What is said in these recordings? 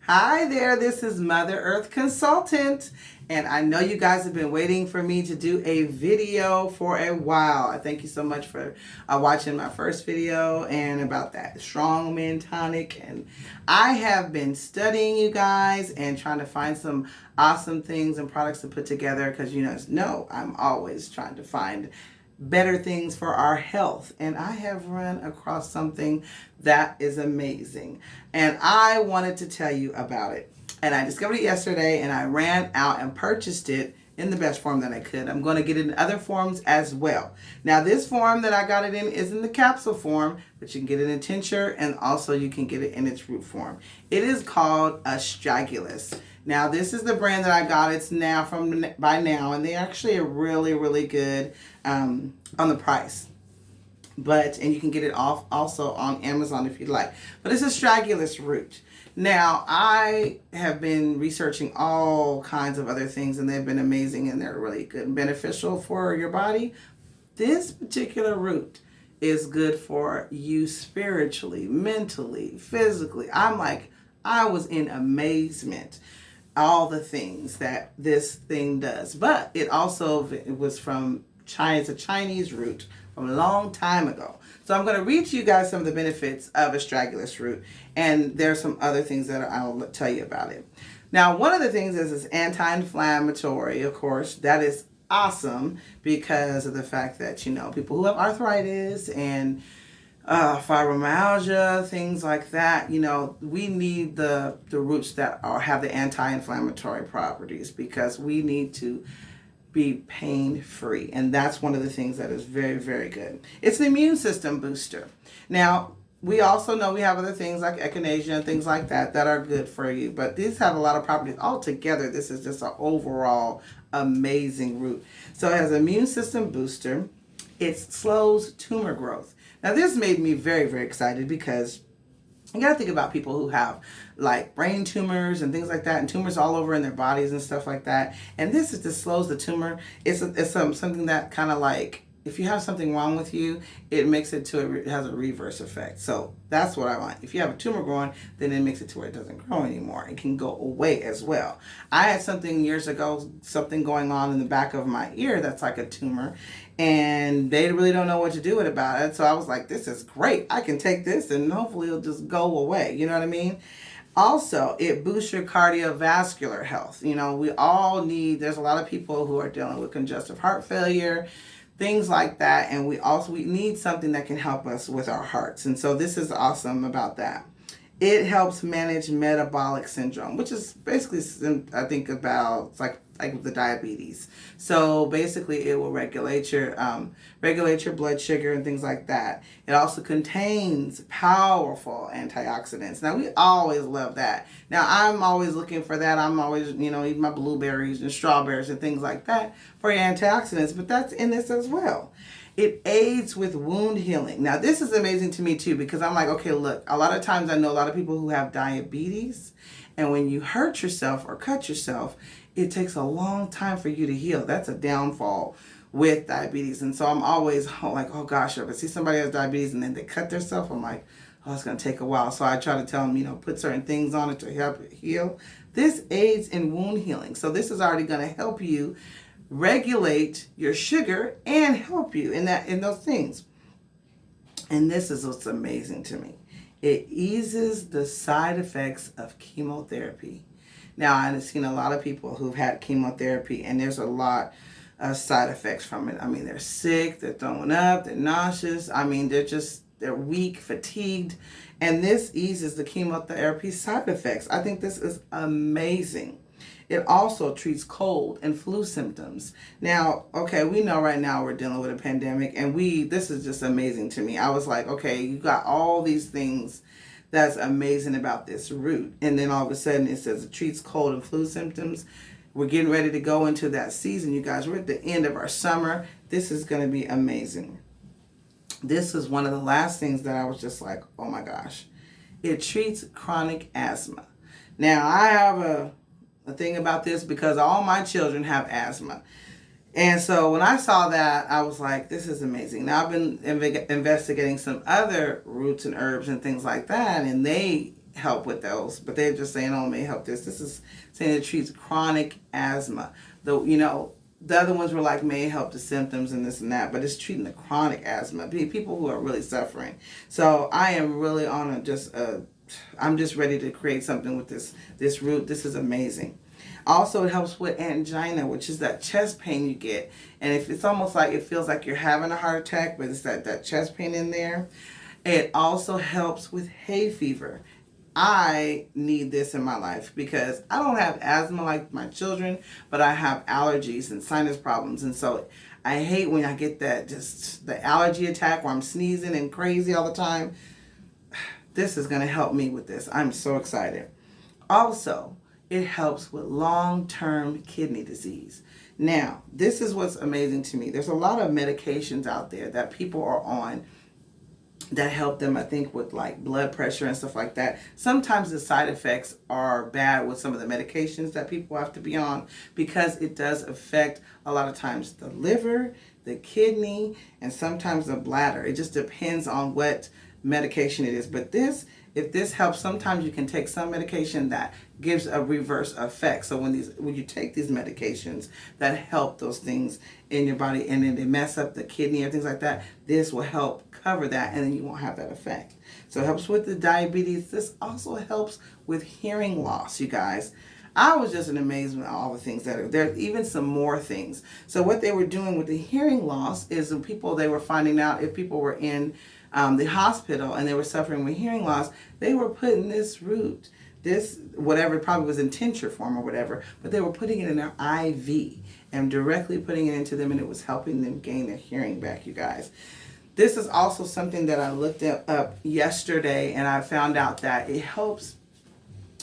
Hi there, this is Mother Earth Consultant, and I know you guys have been waiting for me to do a video for a while. I thank you so much for watching my first video and about that strong man tonic. And I have been studying you guys and trying to find some awesome things and products to put together because you guys know I'm always trying to find better things for our health. And I have run across something that is amazing. And I wanted to tell you about it. And I discovered it yesterday and I ran out and purchased it in the best form that I could. I'm going to get it in other forms as well. Now, this form that I got it in is in the capsule form, but you can get it in tincture and also you can get it in its root form. It is called Astragalus. Now, this is the brand that I got. It's now from by now, and they actually are really, really good on the price. And you can get it off also on Amazon if you'd like. But it's Astragalus root. Now, I have been researching all kinds of other things, and they've been amazing, and they're really good and beneficial for your body. This particular root is good for you spiritually, mentally, physically. I was in amazement all the things that this thing does. But it was from China. It's a Chinese root from a long time ago. So I'm going to read to you guys some of the benefits of Astragalus root, and there's some other things that I'll tell you about it. Now, one of the things is it's anti-inflammatory, of course. That is awesome because of the fact that, people who have arthritis and fibromyalgia, things like that, we need the roots that have the anti-inflammatory properties because we need to be pain-free. And that's one of the things that is very, very good. It's an immune system booster. Now, we also know we have other things like echinacea and things like that that are good for you. But these have a lot of properties. Altogether, this is just an overall amazing root. So it has an immune system booster. It slows tumor growth. Now, this made me very, very excited because you got to think about people who have like brain tumors and things like that, and tumors all over in their bodies and stuff like that. And this just slows the tumor. It's something that kind of like, if you have something wrong with you, it makes it it has a reverse effect. So that's what I want. If you have a tumor growing, then it makes it to where it doesn't grow anymore. It can go away as well. I had something years ago, something going on in the back of my ear that's like a tumor, and they really don't know what to do about it. So I was like, this is great. I can take this and hopefully it'll just go away. You know what I mean? Also, it boosts your cardiovascular health. We all there's a lot of people who are dealing with congestive heart failure, things like that. And we need something that can help us with our hearts. And so this is awesome about that. It helps manage metabolic syndrome, which is basically, I think about, it's like the diabetes. So basically it will regulate your blood sugar and things like that. It also contains powerful antioxidants. Now, we always love that. Now, I'm always looking for that. I'm always, eating my blueberries and strawberries and things like that for antioxidants, but that's in this as well. It aids with wound healing. Now, this is amazing to me too, because I'm like, okay, look, a lot of times I know a lot of people who have diabetes, and when you hurt yourself or cut yourself, it takes a long time for you to heal. That's a downfall with diabetes. And so I'm always like, oh gosh, if I see somebody has diabetes and then they cut themselves, I'm like, oh, it's going to take a while. So I try to tell them, put certain things on it to help it heal. This aids in wound healing. So this is already going to help you regulate your sugar and help you in those things. And this is what's amazing to me. It eases the side effects of chemotherapy. Now, I've seen a lot of people who've had chemotherapy, and there's a lot of side effects from it. I mean, they're sick, they're throwing up, they're nauseous. I mean, they're weak, fatigued, and this eases the chemotherapy side effects. I think this is amazing. It also treats cold and flu symptoms. Now, okay, we know right now we're dealing with a pandemic, and this is just amazing to me. I was like, okay, you got all these things that's amazing about this root. And then all of a sudden it says it treats cold and flu symptoms. We're getting ready to go into that season, you guys. We're at the end of our summer. This is going to be amazing. This is one of the last things that I was just like, oh my gosh. It treats chronic asthma. Now, I have a thing about this because all my children have asthma. And so when I saw that, I was like, this is amazing. Now, I've been investigating some other roots and herbs and things like that, and they help with those, but they're just saying, oh, it may help this. This is saying it treats chronic asthma. Though, the other ones were like, may help the symptoms and this and that, but it's treating the chronic asthma, people who are really suffering. So I am really on I'm just ready to create something with this root. This is amazing. Also, it helps with angina, which is that chest pain you get. And if it's almost like it feels like you're having a heart attack, but it's that chest pain in there. It also helps with hay fever. I need this in my life because I don't have asthma like my children, but I have allergies and sinus problems. And so I hate when I get the allergy attack where I'm sneezing and crazy all the time. This is going to help me with this. I'm so excited. Also, it helps with long-term kidney disease. Now, this is what's amazing to me. There's a lot of medications out there that people are on that help them, I think, with like blood pressure and stuff like that. Sometimes the side effects are bad with some of the medications that people have to be on because it does affect a lot of times the liver, the kidney, and sometimes the bladder. It just depends on what medication it is. But if this helps, sometimes you can take some medication that gives a reverse effect. So when you take these medications that help those things in your body and then they mess up the kidney or things like that, this will help cover that and then you won't have that effect. So it helps with the diabetes. This also helps with hearing loss, you guys. I was just in amazement at all the things that are there. Even some more things. So what they were doing with the hearing loss is they were finding out if people were in the hospital and they were suffering with hearing loss, they were putting this root, whatever, probably was in tincture form or whatever, but they were putting it in their IV and directly putting it into them, and it was helping them gain their hearing back, you guys. This is also something that I looked up yesterday, and I found out that it helps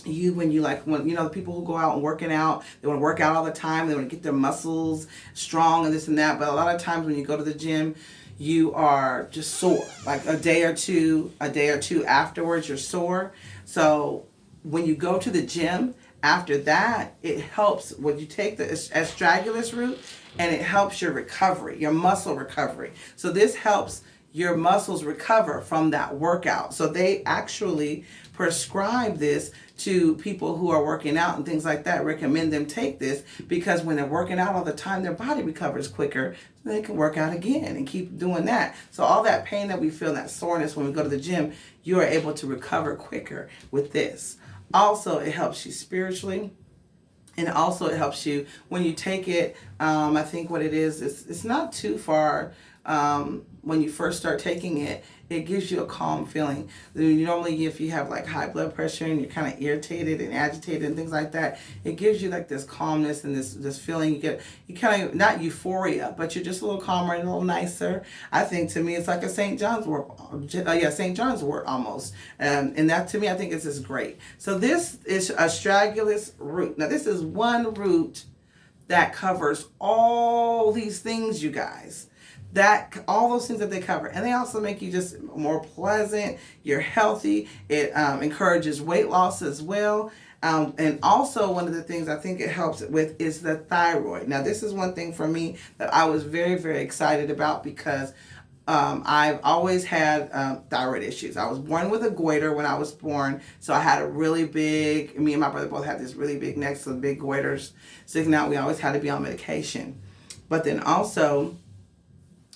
you when the people who go out and working out, they want to work out all the time, they want to get their muscles strong and this and that, but a lot of times when you go to the gym, you are just sore. Like a day or two afterwards, you're sore. So when you go to the gym, after that, it helps when you take the astragalus root, and it helps your recovery, your muscle recovery. So this helps your muscles recover from that workout. So they actually prescribe this to people who are working out and things like that, recommend them take this because when they're working out all the time, their body recovers quicker. So they can work out again and keep doing that. So all that pain that we feel, that soreness when we go to the gym, you are able to recover quicker with this. Also, it helps you spiritually. And also it helps you when you take it. I think what it is, it's not too far. When you first start taking it, it gives you a calm feeling. Normally, if you have like high blood pressure and you're kind of irritated and agitated and things like that, it gives you like this calmness and this feeling. You kind of, not euphoria, but you're just a little calmer and a little nicer. I think to me, it's like a St. John's wort. St. John's wort almost. And that to me, I think is just great. So this is astragalus root. Now this is one root that covers all these things, you guys. All those things that they cover, and they also make you just more pleasant. You're healthy. It encourages weight loss as well, and also one of the things I think it helps with is the thyroid. Now this is one thing for me that I was very, very excited about because I've always had thyroid issues. I was born with a goiter when I was born, so I had a really big. Me and my brother both had this really big necks with big goiters sticking out. We always had to be on medication, but then also.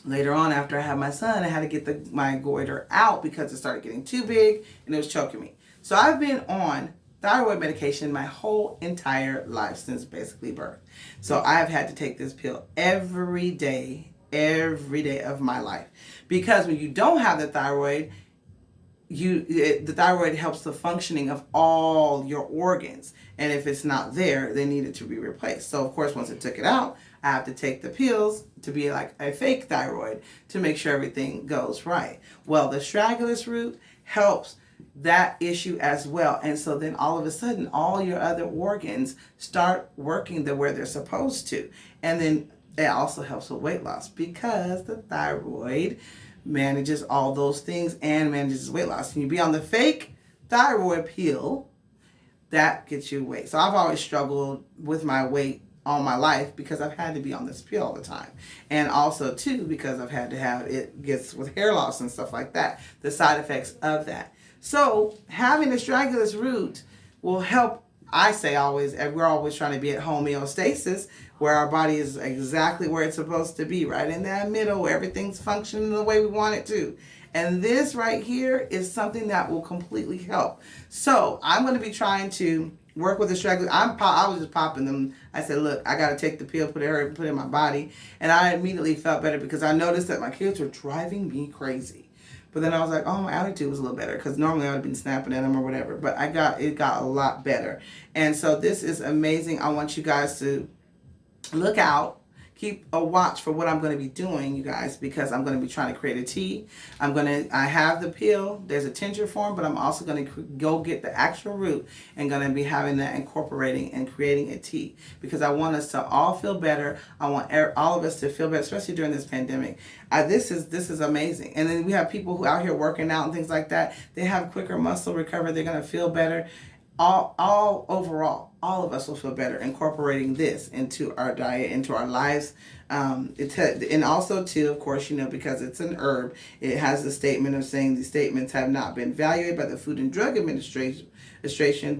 Later on, after I had my son, I had to get my goiter out because it started getting too big and it was choking me. So I've been on thyroid medication my whole entire life since basically birth. So I've had to take this pill every day of my life. Because when you don't have the thyroid, the thyroid helps the functioning of all your organs. And if it's not there, they need it to be replaced. So of course, once I took it out, I have to take the pills to be like a fake thyroid to make sure everything goes right. Well, the astragalus root helps that issue as well. And so then all of a sudden, all your other organs start working where they're supposed to. And then it also helps with weight loss because the thyroid manages all those things and manages weight loss. And you be on the fake thyroid pill, that gets you weight. So I've always struggled with my weight all my life because I've had to be on this pill all the time. And also too, because I've had to have it gets with hair loss and stuff like that, the side effects of that. So having astragalus root will help. I say always, and we're always trying to be at homeostasis, where our body is exactly where it's supposed to be, right in that middle, where everything's functioning the way we want it to. And this right here is something that will completely help. So I'm going to be trying to work with astragalus. I was just popping them. I said, look, I got to take the pill, put it in my body. And I immediately felt better because I noticed that my kids were driving me crazy. But then I was like, oh, my attitude was a little better because normally I would have been snapping at them or whatever. But it got a lot better. And so this is amazing. I want you guys to look out. Keep a watch for what I'm going to be doing, you guys, because I'm going to be trying to create a tea. I have the pill. There's a tincture form, but I'm also going to go get the actual root and going to be having that incorporating and creating a tea because I want us to all feel better. I want all of us to feel better, especially during this pandemic. This is amazing. And then we have people who out here working out and things like that. They have quicker muscle recovery. They're going to feel better. Overall, all of us will feel better incorporating this into our diet, into our lives. And also too, of course, because it's an herb, it has the statement of saying these statements have not been evaluated by the Food and Drug Administration.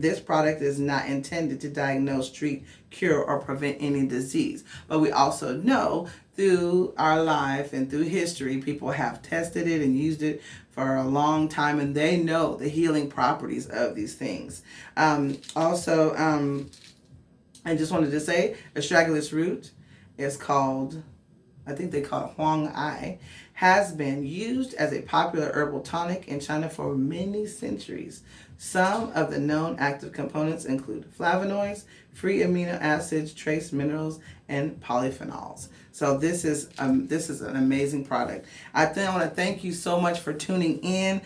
This product is not intended to diagnose, treat, cure, or prevent any disease. But we also know through our life and through history, people have tested it and used it for a long time, and they know the healing properties of these things. I just wanted to say, astragalus root is called, I think they call it Huang Ai, has been used as a popular herbal tonic in China for many centuries. Some of the known active components include flavonoids, free amino acids, trace minerals, and polyphenols. So this is an amazing product. I want to thank you so much for tuning in.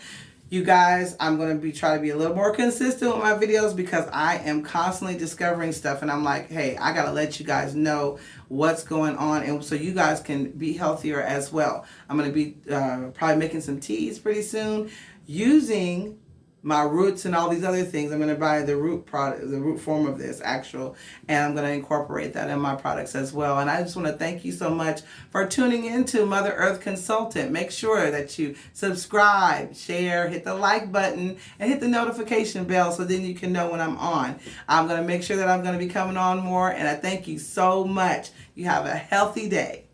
You guys, I'm going to try to be a little more consistent with my videos because I am constantly discovering stuff and I'm like, hey, I got to let you guys know what's going on and so you guys can be healthier as well. I'm going to be probably making some teas pretty soon using my roots and all these other things. I'm going to buy the root product, the root form of this actual, and I'm going to incorporate that in my products as well. And I just want to thank you so much for tuning in to Mother Earth Consultant. Make sure that you subscribe, share, hit the like button, and hit the notification bell so then you can know when I'm on. I'm going to make sure that I'm going to be coming on more, and I thank you so much. You have a healthy day.